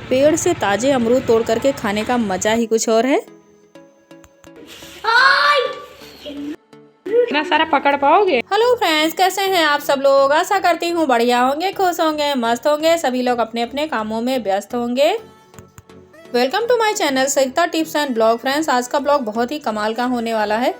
पेड़ से ताजे अमरूद तोड़ करके खाने का मजा ही कुछ और है। इतना सारा पकड़ पाओगे? हेलो फ्रेंड्स, कैसे हैं आप सब लोग? आशा करती हूँ बढ़िया होंगे, खुश होंगे, मस्त होंगे। सभी लोग अपने अपने कामों में व्यस्त होंगे। Welcome to my channel Sarita tips and blog. Friends, आज का ब्लॉग बहुत ही कमाल का होने वाला है।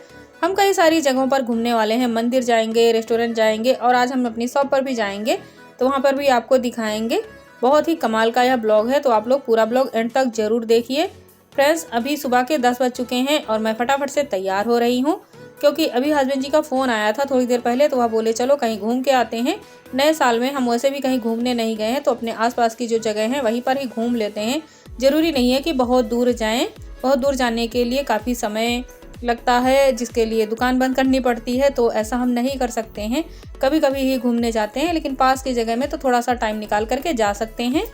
हम कई सारी जगहों पर घूमने वाले हैं, मंदिर जाएंगे, रेस्टोरेंट जाएंगे और आज हम अपनी शॉप पर भी जाएंगे, तो वहाँ पर भी आपको दिखाएंगे। बहुत ही कमाल का यह ब्लॉग है, तो आप लोग पूरा ब्लॉग एंड तक जरूर देखिए। फ्रेंड्स, अभी सुबह के 10 बज चुके हैं और मैं फटाफट से तैयार हो रही हूँ, क्योंकि अभी हस्बैंड जी का फ़ोन आया था थोड़ी देर पहले, तो वह बोले चलो कहीं घूम के आते हैं। नए साल में हम वैसे भी कहीं घूमने नहीं गए हैं, तो अपने आसपास की जो जगह हैं वहीं पर ही घूम लेते हैं। ज़रूरी नहीं है कि बहुत दूर जाएं। बहुत दूर जाने के लिए काफ़ी समय लगता है, जिसके लिए दुकान बंद करनी पड़ती है, तो ऐसा हम नहीं कर सकते हैं। कभी कभी ही घूमने जाते हैं, लेकिन पास की जगह में तो थोड़ा सा टाइम निकाल करके जा सकते हैं।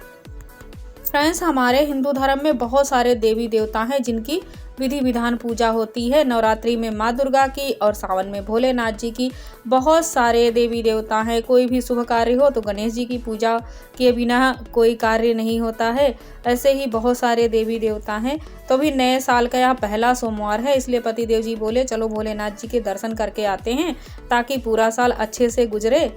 फ्रेंड्स, हमारे हिंदू धर्म में बहुत सारे देवी देवता हैं जिनकी विधि विधान पूजा होती है। नवरात्रि में माँ दुर्गा की और सावन में भोलेनाथ जी की। बहुत सारे देवी देवता हैं। कोई भी शुभ कार्य हो तो गणेश जी की पूजा के बिना कोई कार्य नहीं होता है। ऐसे ही बहुत सारे देवी देवता हैं। तो भी नए साल का यह पहला सोमवार है, इसलिए पतिदेव जी बोले चलो भोलेनाथ जी के दर्शन करके आते हैं, ताकि पूरा साल अच्छे से गुजरे।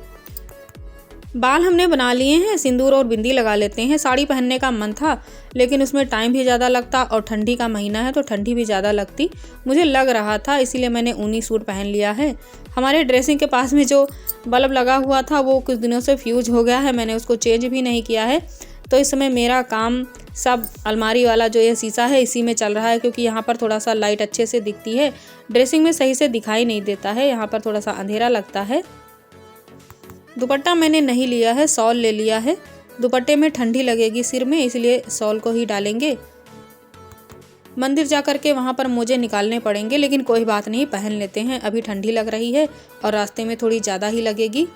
बाल हमने बना लिए हैं, सिंदूर और बिंदी लगा लेते हैं। साड़ी पहनने का मन था, लेकिन उसमें टाइम भी ज़्यादा लगता और ठंडी का महीना है तो ठंडी भी ज़्यादा लगती, मुझे लग रहा था, इसीलिए मैंने ऊनी सूट पहन लिया है। हमारे ड्रेसिंग के पास में जो बल्ब लगा हुआ था वो कुछ दिनों से फ्यूज हो गया है, मैंने उसको चेंज भी नहीं किया है। तो इस समय मेरा काम सब अलमारी वाला जो यह शीशा है इसी में चल रहा है, क्योंकि यहाँ पर थोड़ा सा लाइट अच्छे से दिखती है। ड्रेसिंग में सही से दिखाई नहीं देता है, यहाँ पर थोड़ा सा अंधेरा लगता है। दुपट्टा मैंने नहीं लिया है, शॉल ले लिया है। दुपट्टे में ठंडी लगेगी सिर में, इसलिए शॉल को ही डालेंगे। मंदिर जाकर के वहाँ पर मोजे निकालने पड़ेंगे, लेकिन कोई बात नहीं, पहन लेते हैं। अभी ठंडी लग रही है और रास्ते में थोड़ी ज़्यादा ही लगेगी।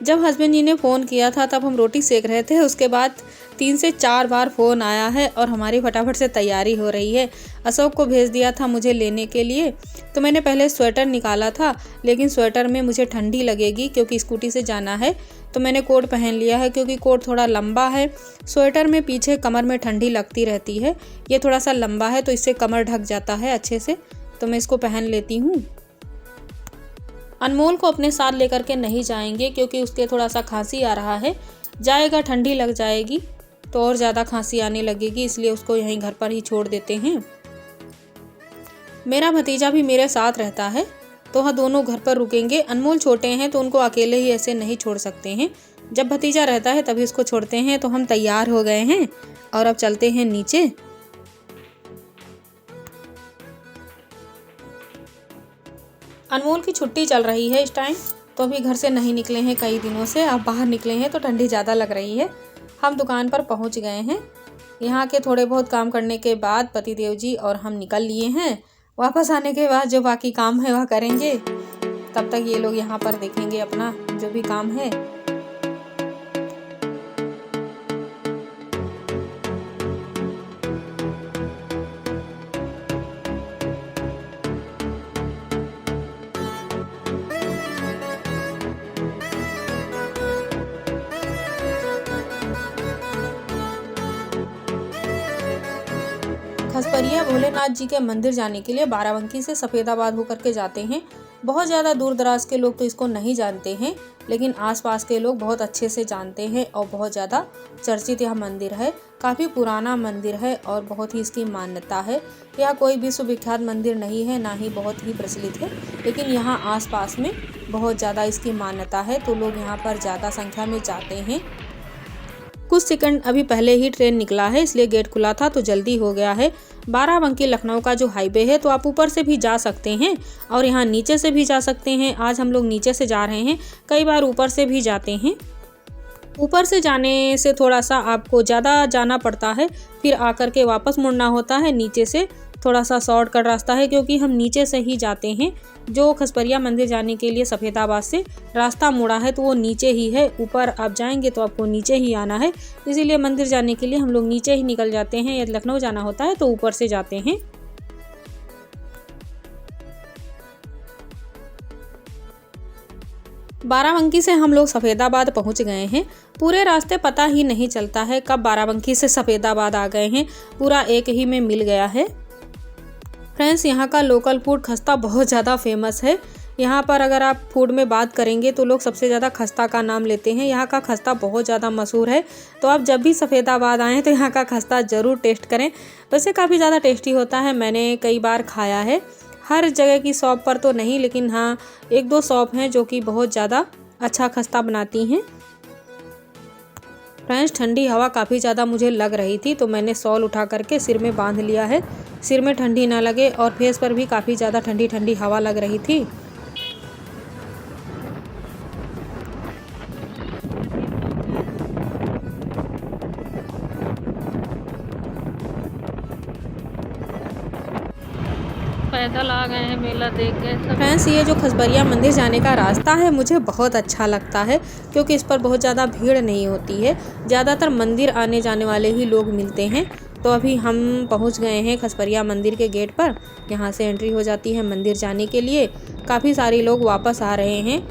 जब हस्बैंड जी ने फ़ोन किया था तब हम रोटी सेक रहे थे। उसके बाद 3 से 4 बार फ़ोन आया है और हमारी फटाफट से तैयारी हो रही है। अशोक को भेज दिया था मुझे लेने के लिए, तो मैंने पहले स्वेटर निकाला था, लेकिन स्वेटर में मुझे ठंडी लगेगी क्योंकि स्कूटी से जाना है, तो मैंने कोट पहन लिया है, क्योंकि कोट थोड़ा लंबा है। स्वेटर में पीछे कमर में ठंडी लगती रहती है, ये थोड़ा सा लंबा है तो इससे कमर ढक जाता है अच्छे से, तो मैं इसको पहन लेती हूँ। अनमोल को अपने साथ लेकर के नहीं जाएंगे, क्योंकि उसके थोड़ा सा खांसी आ रहा है। जाएगा ठंडी लग जाएगी तो और ज़्यादा खांसी आने लगेगी, इसलिए उसको यहीं घर पर ही छोड़ देते हैं। मेरा भतीजा भी मेरे साथ रहता है, तो वह दोनों घर पर रुकेंगे। अनमोल छोटे हैं तो उनको अकेले ही ऐसे नहीं छोड़ सकते हैं। जब भतीजा रहता है तभी उसको छोड़ते हैं। तो हम तैयार हो गए हैं और अब चलते हैं नीचे। अनमोल की छुट्टी चल रही है इस टाइम, तो अभी घर से नहीं निकले हैं कई दिनों से। अब बाहर निकले हैं तो ठंडी ज़्यादा लग रही है। हम दुकान पर पहुंच गए हैं। यहाँ के थोड़े बहुत काम करने के बाद पतिदेव जी और हम निकल लिए हैं। वापस आने के बाद जो बाकी काम है वह करेंगे, तब तक ये लोग यहाँ पर देखेंगे अपना जो भी काम है। खसपरिया भोलेनाथ जी के मंदिर जाने के लिए बाराबंकी से सफ़ेदाबाद होकर के जाते हैं। बहुत ज़्यादा दूर दराज के लोग तो इसको नहीं जानते हैं, लेकिन आसपास के लोग बहुत अच्छे से जानते हैं और बहुत ज़्यादा चर्चित यह मंदिर है। काफ़ी पुराना मंदिर है और बहुत ही इसकी मान्यता है। यह कोई विश्वविख्यात मंदिर नहीं है, ना ही बहुत ही प्रचलित है, लेकिन यहाँ आसपास में बहुत ज़्यादा इसकी मान्यता है, तो लोग यहाँ पर ज़्यादा संख्या में जाते हैं। कुछ सेकंड अभी पहले ही ट्रेन निकला है, इसलिए गेट खुला था तो जल्दी हो गया है। बाराबंकी लखनऊ का जो हाईवे है, तो आप ऊपर से भी जा सकते हैं और यहाँ नीचे से भी जा सकते हैं। आज हम लोग नीचे से जा रहे हैं, कई बार ऊपर से भी जाते हैं। ऊपर से जाने से थोड़ा सा आपको ज़्यादा जाना पड़ता है, फिर आकर के वापस मुड़ना होता है। नीचे से थोड़ा सा शॉर्टकट रास्ता है, क्योंकि हम नीचे से ही जाते हैं। जो खसपरिया मंदिर जाने के लिए सफ़ेदाबाद से रास्ता मुड़ा है तो वो नीचे ही है। ऊपर आप जाएंगे तो आपको नीचे ही आना है, इसीलिए मंदिर जाने के लिए हम लोग नीचे ही निकल जाते हैं। यदि लखनऊ जाना होता है तो ऊपर से जाते हैं। बाराबंकी से हम लोग सफ़ेदाबाद पहुंच गए हैं। पूरे रास्ते पता ही नहीं चलता है कब बाराबंकी से सफ़ेदाबाद आ गए हैं, पूरा एक ही में मिल गया है। फ्रेंड्स, यहाँ का लोकल फूड खस्ता बहुत ज़्यादा फेमस है। यहाँ पर अगर आप फूड में बात करेंगे तो लोग सबसे ज़्यादा खस्ता का नाम लेते हैं। यहाँ का खस्ता बहुत ज़्यादा मशहूर है, तो आप जब भी सफ़ेदाबाद आएँ तो यहाँ का खस्ता ज़रूर टेस्ट करें। वैसे काफ़ी ज़्यादा टेस्टी होता है, मैंने कई बार खाया है। हर जगह की शॉप पर तो नहीं, लेकिन हाँ 1-2 शॉप हैं जो कि बहुत ज़्यादा अच्छा खस्ता बनाती हैं। फ्रेंड्स, ठंडी हवा काफ़ी ज़्यादा मुझे लग रही थी, तो मैंने शॉल उठा करके सिर में बांध लिया है, सिर में ठंडी ना लगे। और फेस पर भी काफ़ी ज़्यादा ठंडी ठंडी हवा लग रही थी। पैदल आ गए हैं मेला देख के। फ्रेंड्स, ये जो खसबरिया मंदिर जाने का रास्ता है मुझे बहुत अच्छा लगता है, क्योंकि इस पर बहुत ज़्यादा भीड़ नहीं होती है। ज़्यादातर मंदिर आने जाने वाले ही लोग मिलते हैं। तो अभी हम पहुंच गए हैं खसबरिया मंदिर के गेट पर। यहाँ से एंट्री हो जाती है मंदिर जाने के लिए। काफ़ी सारे लोग वापस आ रहे हैं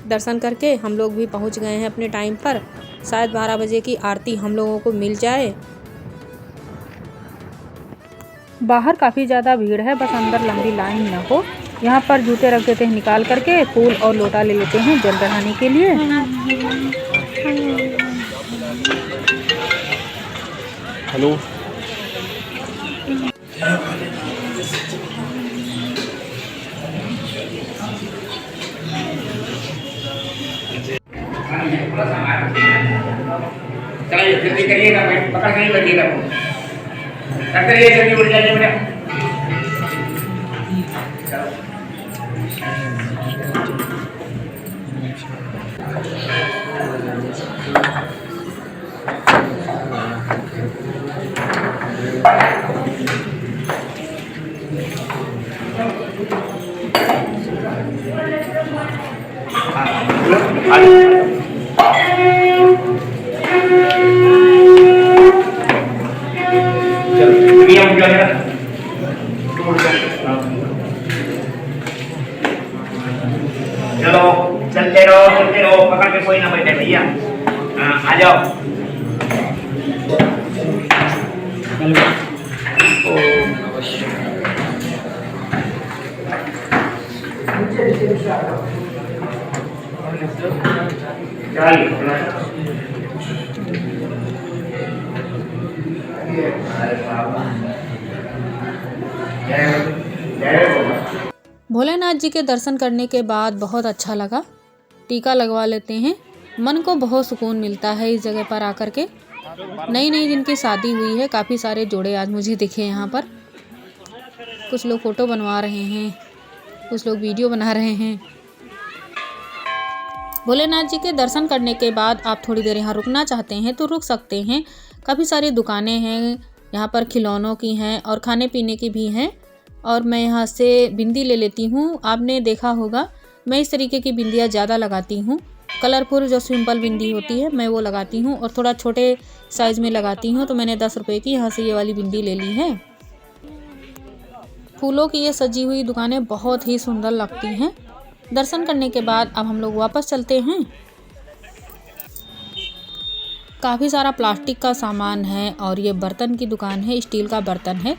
दर्शन करके। हम लोग भी पहुँच गए हैं अपने टाइम पर। शायद 12 बजे की आरती हम लोगों को मिल जाए। बाहर काफ़ी ज़्यादा भीड़ है, बस अंदर लंबी लाइन ना हो। यहाँ पर जूते रख देते हैं निकाल करके, फूल और लोटा ले लेते हैं जल चढ़ाने के लिए। हेलो, चलिए जल्दी करिएगा, पकड़ के नहीं बैठिएगा, करते रहिए, जल्दी उठ जाइए बेटा। चलो चलते रहो, पकड़ के कोई ना बैठे भैया। आ जाओ। भोलेनाथ जी के दर्शन करने के बाद बहुत अच्छा लगा। टीका लगवा लेते हैं, मन को बहुत सुकून मिलता है इस जगह पर आकर के। नई नई जिनकी शादी हुई है, काफ़ी सारे जोड़े आज मुझे दिखे यहाँ पर। कुछ लोग फ़ोटो बनवा रहे हैं, कुछ लोग वीडियो बना रहे हैं। भोलेनाथ जी के दर्शन करने के बाद आप थोड़ी देर यहाँ रुकना चाहते हैं तो रुक सकते हैं। काफ़ी सारी दुकानें हैं यहाँ पर, खिलौनों की हैं और खाने पीने की भी हैं। और मैं यहाँ से बिंदी ले लेती हूँ। आपने देखा होगा मैं इस तरीके की बिंदियाँ ज़्यादा लगाती हूँ। कलरफुल जो सिंपल बिंदी होती है मैं वो लगाती हूँ, और थोड़ा छोटे साइज़ में लगाती हूँ। तो मैंने 10 रुपये की यहाँ से ये वाली बिंदी ले ली है। फूलों की ये सजी हुई दुकानें बहुत ही सुंदर लगती हैं। दर्शन करने के बाद अब हम लोग वापस चलते हैं। काफ़ी सारा प्लास्टिक का सामान है और ये बर्तन की दुकान है, स्टील का बर्तन है।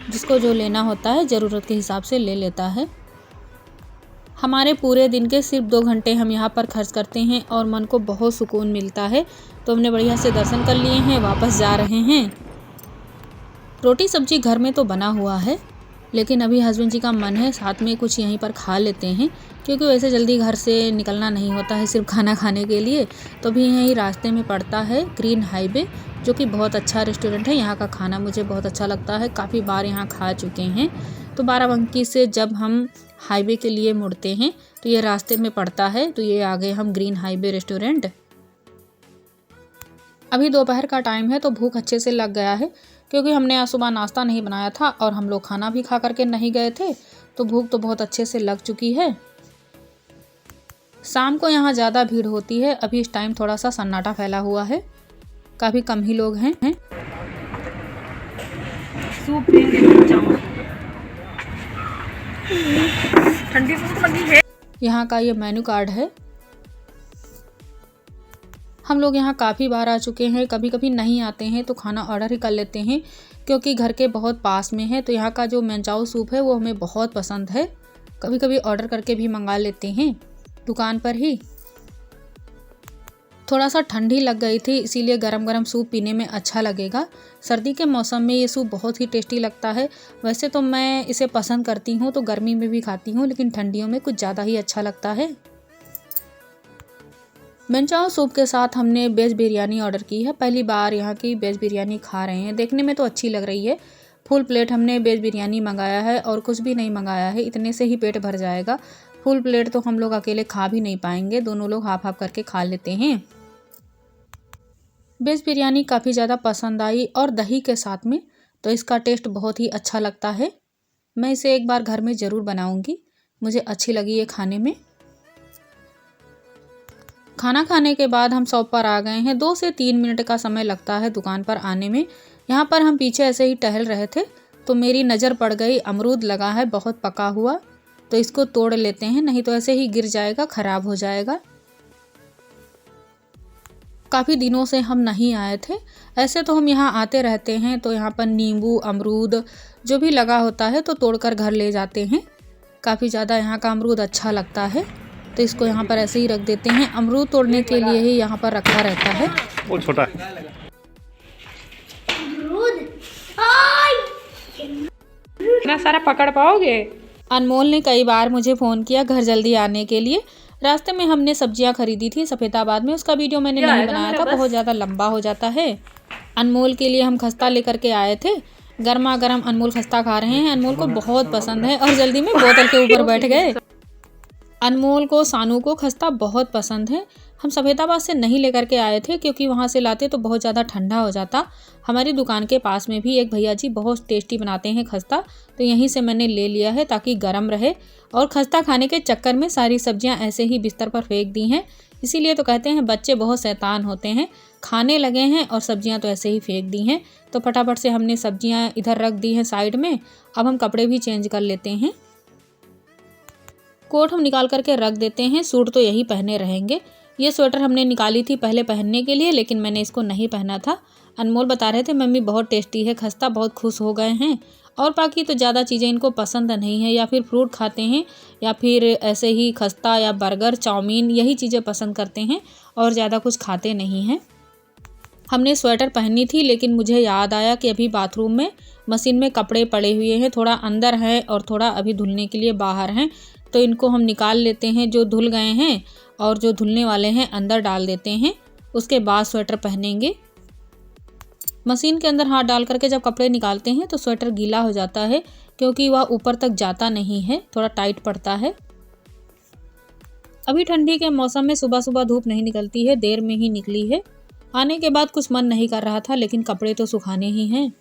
जिसको जो लेना होता है ज़रूरत के हिसाब से ले लेता है। हमारे पूरे दिन के सिर्फ 2 घंटे हम यहाँ पर खर्च करते हैं और मन को बहुत सुकून मिलता है। तो हमने बढ़िया से दर्शन कर लिए हैं, वापस जा रहे हैं। रोटी सब्जी घर में तो बना हुआ है, लेकिन अभी हस्बैंड जी का मन है साथ में कुछ यहीं पर खा लेते हैं, क्योंकि वैसे जल्दी घर से निकलना नहीं होता है सिर्फ खाना खाने के लिए। तो भी यहीं रास्ते में पड़ता है ग्रीन हाईवे, जो कि बहुत अच्छा रेस्टोरेंट है। यहाँ का खाना मुझे बहुत अच्छा लगता है, काफ़ी बार यहाँ खा चुके हैं। तो बाराबंकी से जब हम हाईवे के लिए मुड़ते हैं तो ये रास्ते में पड़ता है। तो ये आ गए हम ग्रीन हाईवे रेस्टोरेंट। अभी दोपहर का टाइम है तो भूख अच्छे से लग गया है, क्योंकि हमने आज सुबह नाश्ता नहीं बनाया था और हम लोग खाना भी खा करके नहीं गए थे। तो भूख तो बहुत अच्छे से लग चुकी है। शाम को यहाँ ज़्यादा भीड़ होती है। अभी इस टाइम थोड़ा सा सन्नाटा फैला हुआ है, काफ़ी कम ही लोग हैं। सूप ठंडी सूप लगी है। यहाँ का ये मेन्यू कार्ड है। हम लोग यहाँ काफ़ी बार आ चुके हैं, कभी कभी नहीं आते हैं तो खाना ऑर्डर ही कर लेते हैं क्योंकि घर के बहुत पास में है। तो यहाँ का जो मेनचाओ सूप है वो हमें बहुत पसंद है, कभी कभी ऑर्डर करके भी मंगा लेते हैं दुकान पर ही। थोड़ा सा ठंडी लग गई थी इसीलिए गरम गरम सूप पीने में अच्छा लगेगा। सर्दी के मौसम में ये सूप बहुत ही टेस्टी लगता है। वैसे तो मैं इसे पसंद करती हूँ तो गर्मी में भी खाती हूँ, लेकिन ठंडियों में कुछ ज़्यादा ही अच्छा लगता है। मेनचाओ सूप के साथ हमने वेज बिरयानी ऑर्डर की है। पहली बार यहाँ की वेज बिरयानी खा रहे हैं, देखने में तो अच्छी लग रही है। फुल प्लेट हमने वेज बिरयानी मंगाया है और कुछ भी नहीं मंगाया है, इतने से ही पेट भर जाएगा। फुल प्लेट तो हम लोग अकेले खा भी नहीं पाएंगे, दोनों लोग हाफ हाफ करके खा लेते हैं। वेज बिरयानी काफ़ी ज़्यादा पसंद आई और दही के साथ में, तो इसका टेस्ट बहुत ही अच्छा लगता है। मैं इसे एक बार घर में ज़रूर बनाऊंगी, मुझे अच्छी लगी ये खाने में। खाना खाने के बाद हम शॉप पर आ गए हैं। 2 से 3 मिनट का समय लगता है दुकान पर आने में। यहाँ पर हम पीछे ऐसे ही टहल रहे थे तो मेरी नज़र पड़ गई, अमरूद लगा है बहुत पका हुआ, तो इसको तोड़ लेते हैं, नहीं तो ऐसे ही गिर जाएगा, ख़राब हो जाएगा। काफ़ी दिनों से हम नहीं आए थे। ऐसे तो हम यहाँ आते रहते हैं, तो यहाँ पर नींबू अमरूद जो भी लगा होता है तो तोड़कर घर ले जाते हैं। काफ़ी ज़्यादा यहाँ का अमरूद अच्छा लगता है, तो इसको यहाँ पर ऐसे ही रख देते हैं। अमरूद तोड़ने के लिए ही यहाँ पर रखा रहता है। वो छोटा इतना सारा पकड़ पाओगे? अनमोल ने कई बार मुझे फ़ोन किया घर जल्दी आने के लिए। रास्ते में हमने सब्जियां खरीदी थी सफ़ेदाबाद में, उसका वीडियो मैंने नहीं बनाया था, बहुत ज़्यादा लंबा हो जाता है। अनमोल के लिए हम खस्ता लेकर के आए थे, गर्मा गर्म अनमोल खस्ता खा रहे हैं। अनमोल को बहुत पसंद है और जल्दी में बोतल के ऊपर बैठ गए। अनमोल को सानू को खस्ता बहुत पसंद है। हम सफ़ेदाबाद से नहीं लेकर के आए थे क्योंकि वहाँ से लाते तो बहुत ज़्यादा ठंडा हो जाता। हमारी दुकान के पास में भी एक भैया जी बहुत टेस्टी बनाते हैं खस्ता, तो यहीं से मैंने ले लिया है ताकि गर्म रहे। और खस्ता खाने के चक्कर में सारी सब्जियां ऐसे ही बिस्तर पर फेंक दी हैं। इसीलिए तो कहते हैं बच्चे बहुत शैतान होते हैं, खाने लगे हैं और सब्जियां तो ऐसे ही फेंक दी हैं। तो फटाफट से हमने सब्जियां इधर रख दी हैं साइड में। अब हम कपड़े भी चेंज कर लेते हैं। कोट हम निकाल करके रख देते हैं, सूट तो यही पहने रहेंगे। ये स्वेटर हमने निकाली थी पहले पहनने के लिए, लेकिन मैंने इसको नहीं पहना था। अनमोल बता रहे थे मम्मी बहुत टेस्टी है खस्ता, बहुत खुश हो गए हैं। और बाकी तो ज़्यादा चीज़ें इनको पसंद नहीं है, या फिर फ्रूट खाते हैं या फिर ऐसे ही खस्ता या बर्गर चाउमीन यही चीज़ें पसंद करते हैं और ज़्यादा कुछ खाते नहीं हैं। हमने स्वेटर पहनी थी लेकिन मुझे याद आया कि अभी बाथरूम में मशीन में कपड़े पड़े हुए हैं, थोड़ा अंदर हैं और थोड़ा अभी धुलने के लिए बाहर हैं, तो इनको हम निकाल लेते हैं। जो धुल गए हैं और जो धुलने वाले हैं अंदर डाल देते हैं, उसके बाद स्वेटर पहनेंगे। मशीन के अंदर हाथ डाल करके जब कपड़े निकालते हैं तो स्वेटर गीला हो जाता है क्योंकि वह ऊपर तक जाता नहीं है, थोड़ा टाइट पड़ता है। अभी ठंडी के मौसम में सुबह सुबह धूप नहीं निकलती है, देर में ही निकली है। आने के बाद कुछ मन नहीं कर रहा था, लेकिन कपड़े तो सुखाने ही हैं।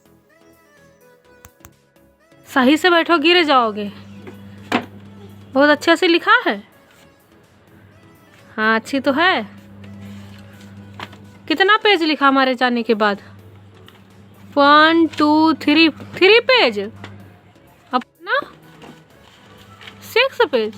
सही से बैठो, गिर जाओगे। बहुत अच्छे से लिखा है। हाँ अच्छी तो है। कितना पेज लिखा हमारे जाने के बाद? 1 2 3 पेज। अपना 6 पेज।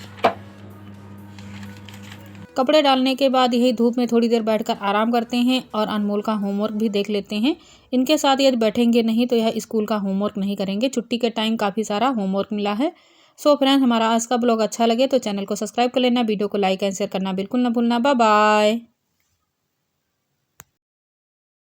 कपड़े डालने के बाद यही धूप में थोड़ी देर बैठकर आराम करते हैं और अनमोल का होमवर्क भी देख लेते हैं। इनके साथ यदि बैठेंगे नहीं तो यह स्कूल का होमवर्क नहीं करेंगे। छुट्टी के टाइम काफ़ी सारा होमवर्क मिला है। सो फ्रेंड्स, हमारा आज का ब्लॉग अच्छा लगे तो चैनल को सब्सक्राइब कर लेना, वीडियो को लाइक एंड शेयर करना बिल्कुल ना भूलना। Bye bye.